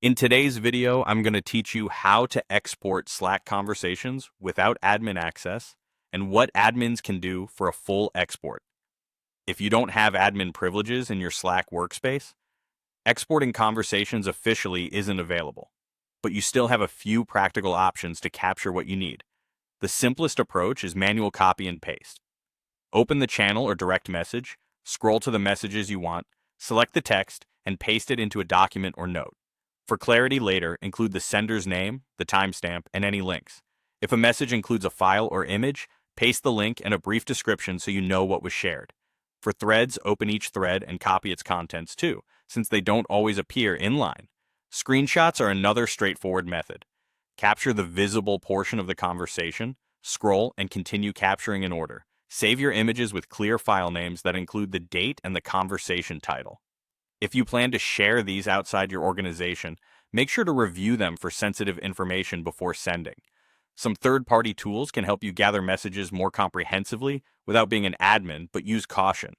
In today's video, I'm going to teach you how to export Slack conversations without admin access and what admins can do for a full export. If you don't have admin privileges in your Slack workspace, exporting conversations officially isn't available, but you still have a few practical options to capture what you need. The simplest approach is manual copy and paste. Open the channel or direct message, scroll to the messages you want, select the text, and paste it into a document or note. For clarity later, include the sender's name, the timestamp, and any links. If a message includes a file or image, paste the link and a brief description so you know what was shared. For threads, open each thread and copy its contents too, since they don't always appear inline. Screenshots are another straightforward method. Capture the visible portion of the conversation, scroll, and continue capturing in order. Save your images with clear file names that include the date and the conversation title. If you plan to share these outside your organization, make sure to review them for sensitive information before sending. Some third-party tools can help you gather messages more comprehensively without being an admin, but use caution.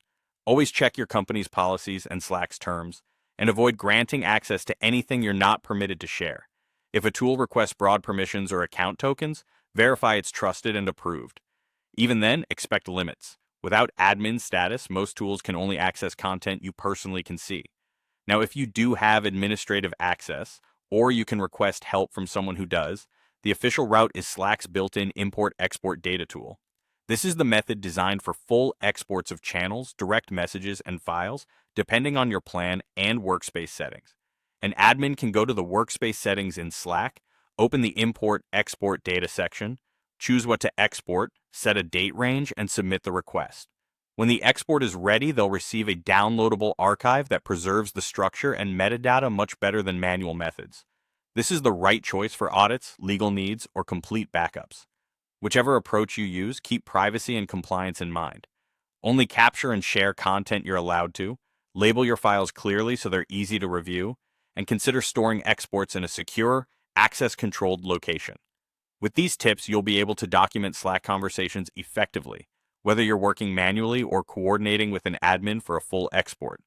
Always check your company's policies and Slack's terms, and avoid granting access to anything you're not permitted to share. If a tool requests broad permissions or account tokens, verify it's trusted and approved. Even then, expect limits. Without admin status, most tools can only access content you personally can see. Now, if you do have administrative access, or you can request help from someone who does, the official route is Slack's built-in import-export data tool. This is the method designed for full exports of channels, direct messages, and files, depending on your plan and workspace settings. An admin can go to the workspace settings in Slack, open the Import-Export Data section, choose what to export, set a date range, and submit the request. When the export is ready, they'll receive a downloadable archive that preserves the structure and metadata much better than manual methods. This is the right choice for audits, legal needs, or complete backups. Whichever approach you use, keep privacy and compliance in mind. Only capture and share content you're allowed to, label your files clearly so they're easy to review, and consider storing exports in a secure, access-controlled location. With these tips, you'll be able to document Slack conversations effectively, whether you're working manually or coordinating with an admin for a full export.